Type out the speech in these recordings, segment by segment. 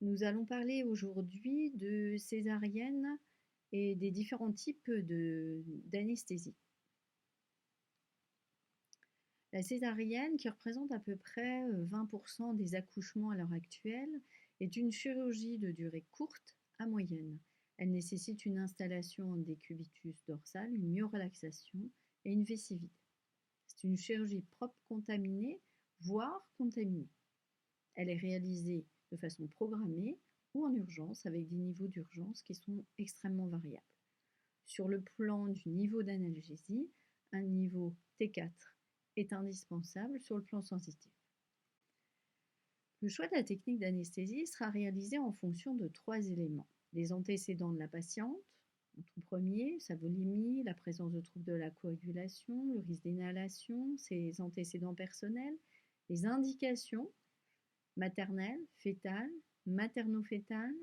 Nous allons parler aujourd'hui de césarienne et des différents types d'anesthésie. La césarienne, qui représente à peu près 20% des accouchements à l'heure actuelle, est une chirurgie de durée courte à moyenne. Elle nécessite une installation des cubitus dorsal, une myorelaxation et une vessie vide. C'est une chirurgie propre contaminée, voire contaminée. Elle est réalisée de façon programmée ou en urgence avec des niveaux d'urgence qui sont extrêmement variables. Sur le plan du niveau d'analgésie, un niveau T4 est indispensable sur le plan sensitif. Le choix de la technique d'anesthésie sera réalisé en fonction de 3 éléments. Les antécédents de la patiente, en tout premier, sa volémie, la présence de troubles de la coagulation, le risque d'inhalation, ses antécédents personnels, les indications maternelle, fétale, materno-fétale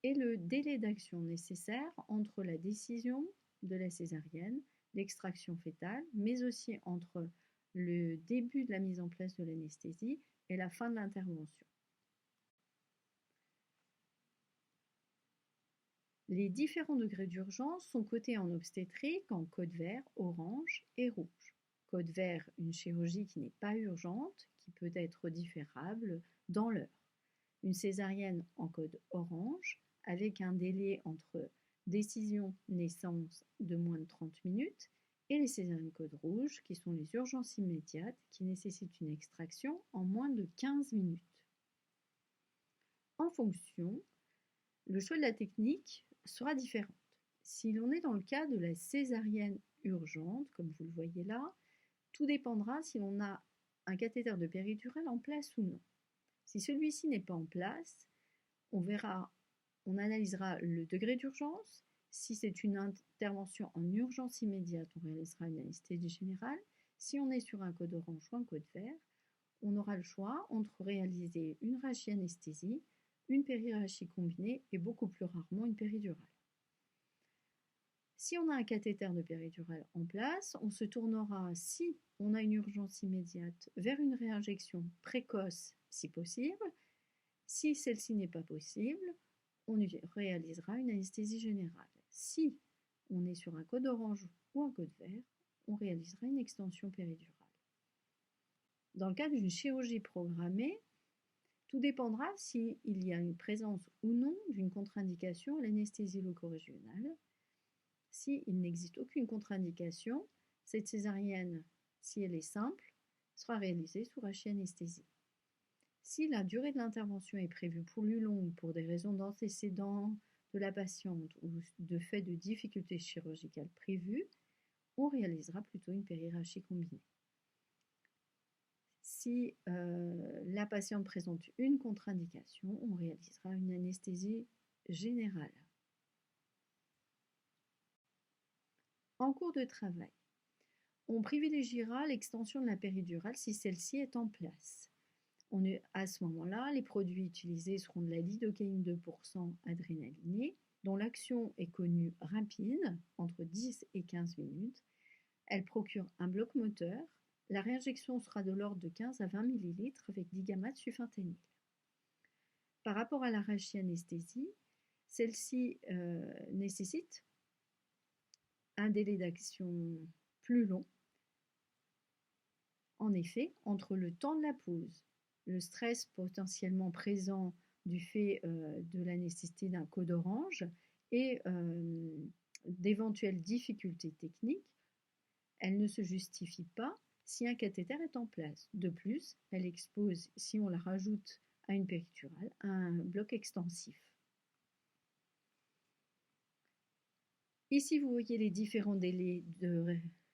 et le délai d'action nécessaire entre la décision de la césarienne, l'extraction fétale, mais aussi entre le début de la mise en place de l'anesthésie et la fin de l'intervention. Les différents degrés d'urgence sont cotés en obstétrique en code vert, orange et rouge. Code vert, une chirurgie qui n'est pas urgente, qui peut être différable dans l'heure. Une césarienne en code orange avec un délai entre décision-naissance de moins de 30 minutes et les césariennes code rouge qui sont les urgences immédiates qui nécessitent une extraction en moins de 15 minutes. En fonction, le choix de la technique sera différent. Si l'on est dans le cas de la césarienne urgente, comme vous le voyez là, tout dépendra si l'on a un cathéter de péridurale en place ou non. Si celui-ci n'est pas en place, on analysera le degré d'urgence. Si c'est une intervention en urgence immédiate, on réalisera une anesthésie générale. Si on est sur un code orange ou un code vert, on aura le choix entre réaliser une rachianesthésie, une périrachie combinée et beaucoup plus rarement une péridurale. Si on a un cathéter de péridurale en place, on se tournera, si on a une urgence immédiate, vers une réinjection précoce si possible. Si celle-ci n'est pas possible, on réalisera une anesthésie générale. Si on est sur un code orange ou un code vert, on réalisera une extension péridurale. Dans le cas d'une chirurgie programmée, tout dépendra s'il y a une présence ou non d'une contre-indication à l'anesthésie loco-régionale. S'il n'existe aucune contre-indication, cette césarienne, si elle est simple, sera réalisée sous rachianesthésie. Si la durée de l'intervention est prévue plus longue pour des raisons d'antécédents de la patiente ou de fait de difficultés chirurgicales prévues, on réalisera plutôt une périrachie combinée. Si la patiente présente une contre-indication, on réalisera une anesthésie générale. En cours de travail, on privilégiera l'extension de la péridurale si celle-ci est en place. À ce moment-là, les produits utilisés seront de la lidocaïne 2% adrénalinée, dont l'action est connue rapide, entre 10 et 15 minutes. Elle procure un bloc moteur. La réinjection sera de l'ordre de 15 à 20 ml avec 10 gamma de sufentanil. Par rapport à la rachianesthésie, celle-ci nécessite un délai d'action plus long. En effet, entre le temps de la pause, le stress potentiellement présent du fait de la nécessité d'un code orange et d'éventuelles difficultés techniques, elle ne se justifie pas si un cathéter est en place. De plus, elle expose, si on la rajoute à une péridurale, un bloc extensif. Ici, vous voyez les différents délais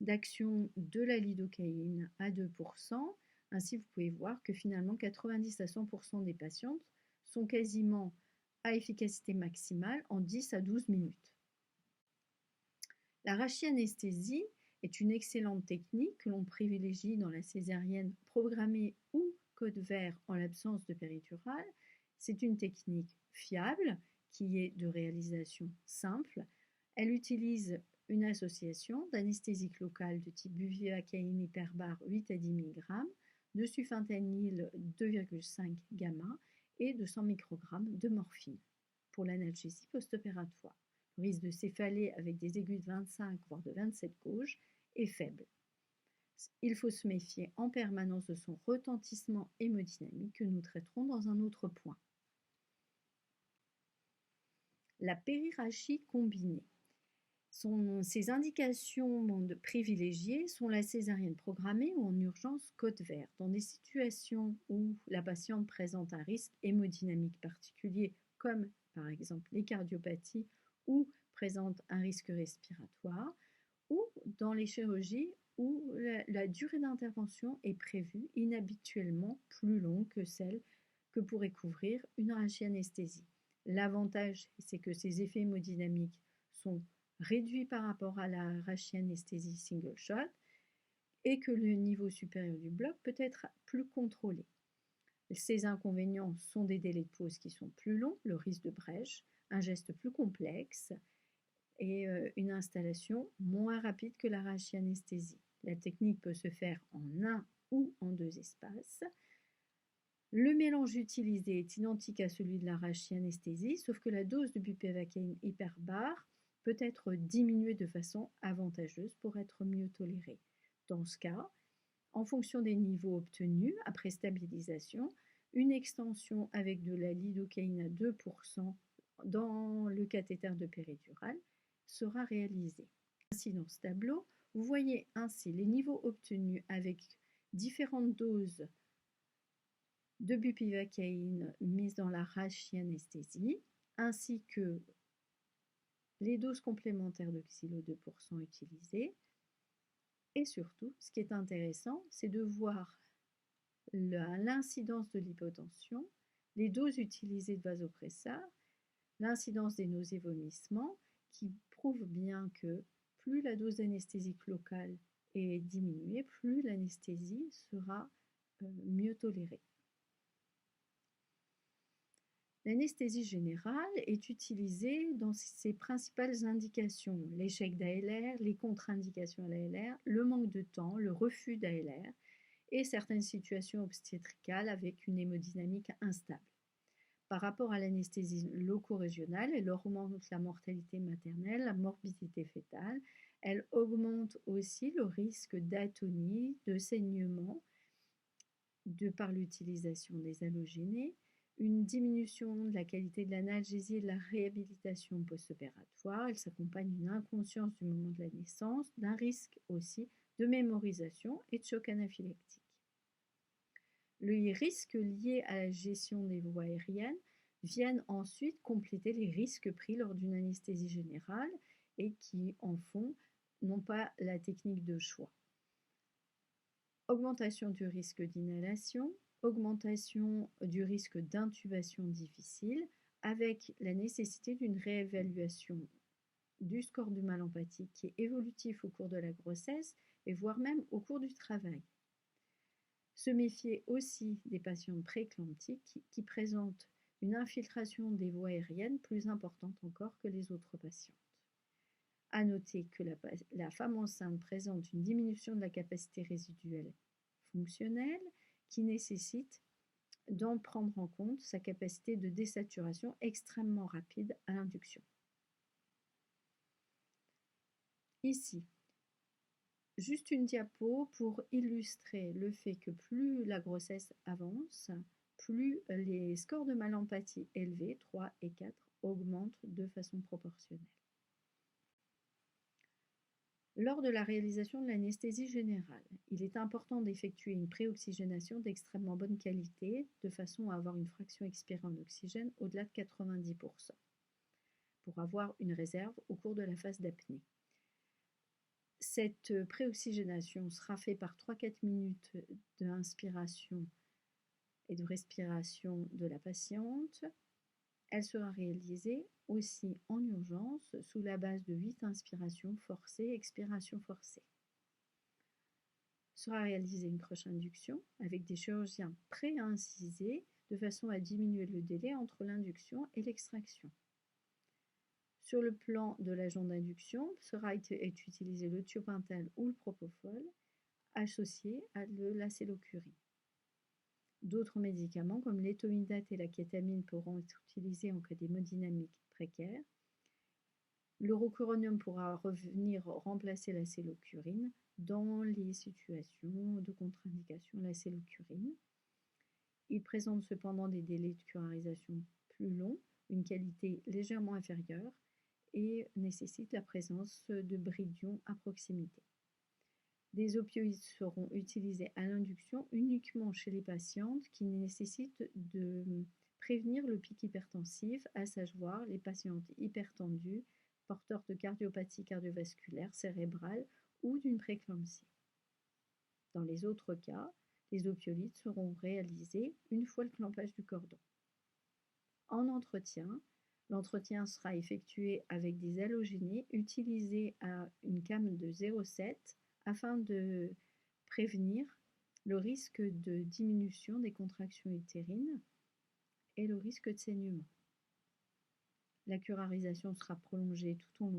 d'action de la lidocaïne à 2%. Ainsi, vous pouvez voir que finalement, 90 à 100% des patientes sont quasiment à efficacité maximale en 10 à 12 minutes. La rachianesthésie est une excellente technique que l'on privilégie dans la césarienne programmée ou code vert en l'absence de péridurale. C'est une technique fiable qui est de réalisation simple. Elle utilise une association d'anesthésique locale de type bupivacaïne hyperbare 8 à 10 mg, de sufentanil 2,5 gamma et de 100 microgrammes de morphine pour l'analgésie post-opératoire. Le risque de céphalée avec des aiguilles de 25 voire de 27 gauges est faible. Il faut se méfier en permanence de son retentissement hémodynamique que nous traiterons dans un autre point. La périrachie combinée. Ces indications privilégiées sont la césarienne programmée ou en urgence côte vert. Dans des situations où la patiente présente un risque hémodynamique particulier, comme par exemple les cardiopathies ou présente un risque respiratoire, ou dans les chirurgies où la durée d'intervention est prévue inhabituellement plus longue que celle que pourrait couvrir une rachianesthésie. L'avantage, c'est que ces effets hémodynamiques sont réduits par rapport à la rachianesthésie single shot et que le niveau supérieur du bloc peut être plus contrôlé. Ces inconvénients sont des délais de pause qui sont plus longs, le risque de brèche, un geste plus complexe et une installation moins rapide que la rachianesthésie. La technique peut se faire en un ou en deux espaces. Le mélange utilisé est identique à celui de la rachianesthésie, sauf que la dose de bupivacaine hyperbare peut être diminuée de façon avantageuse pour être mieux tolérée. Dans ce cas, en fonction des niveaux obtenus après stabilisation, une extension avec de la lidocaïne à 2% dans le cathéter de péridurale sera réalisée. Ainsi, dans ce tableau, vous voyez ainsi les niveaux obtenus avec différentes doses de bupivacaine mises dans la rachianesthésie, ainsi que les doses complémentaires de xylo 2% utilisées. Et surtout, ce qui est intéressant, c'est de voir l'incidence de l'hypotension, les doses utilisées de vasopresseurs, l'incidence des nausées et vomissements, qui prouvent bien que plus la dose d'anesthésique locale est diminuée, plus l'anesthésie sera mieux tolérée. L'anesthésie générale est utilisée dans ses principales indications, l'échec d'ALR, les contre-indications à l'ALR, le manque de temps, le refus d'ALR et certaines situations obstétricales avec une hémodynamique instable. Par rapport à l'anesthésie loco-régionale, elle augmente la mortalité maternelle, la morbidité fœtale, elle augmente aussi le risque d'atonie, de saignement, de par l'utilisation des halogénés, une diminution de la qualité de l'analgésie et de la réhabilitation post-opératoire. Elle s'accompagne d'une inconscience du moment de la naissance, d'un risque aussi de mémorisation et de choc anaphylactique. Les risques liés à la gestion des voies aériennes viennent ensuite compléter les risques pris lors d'une anesthésie générale et qui en font non pas la technique de choix. Augmentation du risque d'inhalation, augmentation du risque d'intubation difficile, avec la nécessité d'une réévaluation du score du mal empathique qui est évolutif au cours de la grossesse et voire même au cours du travail. Se méfier aussi des patients prééclamptiques qui présentent une infiltration des voies aériennes plus importante encore que les autres patientes. À noter que la femme enceinte présente une diminution de la capacité résiduelle fonctionnelle qui nécessite d'en prendre en compte sa capacité de désaturation extrêmement rapide à l'induction. Ici, juste une diapo pour illustrer le fait que plus la grossesse avance, plus les scores de mal-empathie élevés, 3 et 4, augmentent de façon proportionnelle. Lors de la réalisation de l'anesthésie générale, il est important d'effectuer une préoxygénation d'extrêmement bonne qualité de façon à avoir une fraction expirée en oxygène au-delà de 90% pour avoir une réserve au cours de la phase d'apnée. Cette préoxygénation sera faite par 3-4 minutes d'inspiration et de respiration de la patiente. Elle sera réalisée aussi en urgence sous la base de 8 inspirations forcées, expirations forcées. Sera réalisée une croche-induction avec des chirurgiens prêts à inciser de façon à diminuer le délai entre l'induction et l'extraction. Sur le plan de l'agent d'induction, sera utilisé le thiopental ou le propofol associé à de l'acélocurine. D'autres médicaments comme l'étomidate et la kétamine pourront être utilisés en cas d'hémodynamique précaire. L'urocuronium pourra revenir remplacer la cellocurine dans les situations de contre-indication à la cellocurine. Il présente cependant des délais de curarisation plus longs, une qualité légèrement inférieure et nécessite la présence de brid'ion à proximité. Des opioïdes seront utilisés à l'induction uniquement chez les patientes qui nécessitent de prévenir le pic hypertensif, à savoir les patientes hypertendues, porteurs de cardiopathie cardiovasculaire cérébrale ou d'une préclampsie. Dans les autres cas, les opioïdes seront réalisés une fois le clampage du cordon. En entretien, l'entretien sera effectué avec des halogénies utilisés à une CAM de 0,7 afin de prévenir le risque de diminution des contractions utérines et le risque de saignement. La curarisation sera prolongée tout au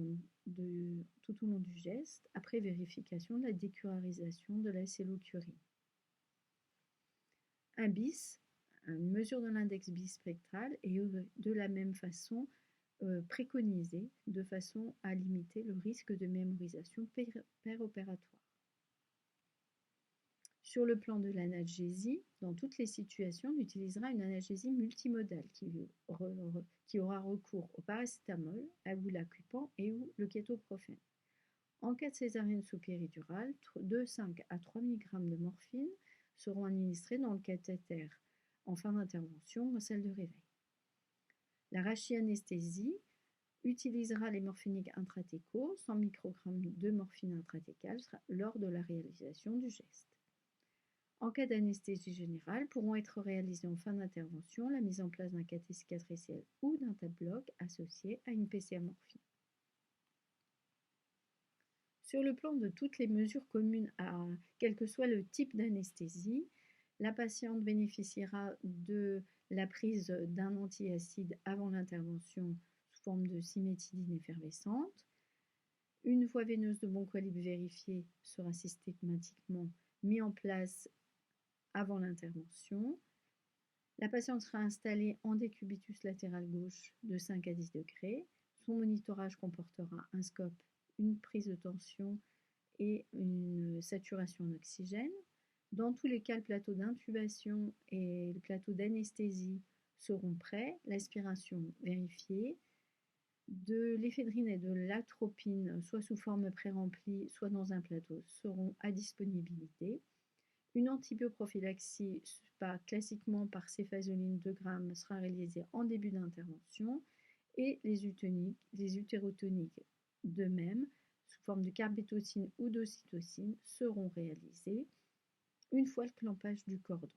long du geste après vérification de la décurarisation de la cellocurine. Un BIS, une mesure de l'index bispectral, est de la même façon préconisée de façon à limiter le risque de mémorisation péropératoire. Sur le plan de l'analgésie, dans toutes les situations, on utilisera une analgésie multimodale qui aura recours au paracétamol, à l'ulacupan et ou le kétoprophène. En cas de césarienne sous péridurale, de 5 à 3 mg de morphine seront administrés dans le cathéter en fin d'intervention ou en salle de réveil. La rachianesthésie utilisera les morphiniques intratécaux, 100 microgrammes de morphine intratécale lors de la réalisation du geste. En cas d'anesthésie générale, pourront être réalisées en fin d'intervention la mise en place d'un cathé cicatriciel ou d'un tab-bloc associé à une PC à morphine. Sur le plan de toutes les mesures communes à quel que soit le type d'anesthésie, la patiente bénéficiera de la prise d'un antiacide avant l'intervention sous forme de cimétidine effervescente. Une voie veineuse de bon calibre vérifiée sera systématiquement mise en place avant l'intervention. La patiente sera installée en décubitus latéral gauche de 5 à 10 degrés. Son monitorage comportera un scope, une prise de tension et une saturation en oxygène. Dans tous les cas, le plateau d'intubation et le plateau d'anesthésie seront prêts, l'aspiration vérifiée, de l'éphédrine et de l'atropine, soit sous forme pré-remplie, soit dans un plateau, seront à disponibilité. Une antibioprophylaxie, classiquement par céphazolline 2 g, sera réalisée en début d'intervention et les utérotoniques de même, sous forme de carbétocine ou d'ocytocine, seront réalisés une fois le clampage du cordon.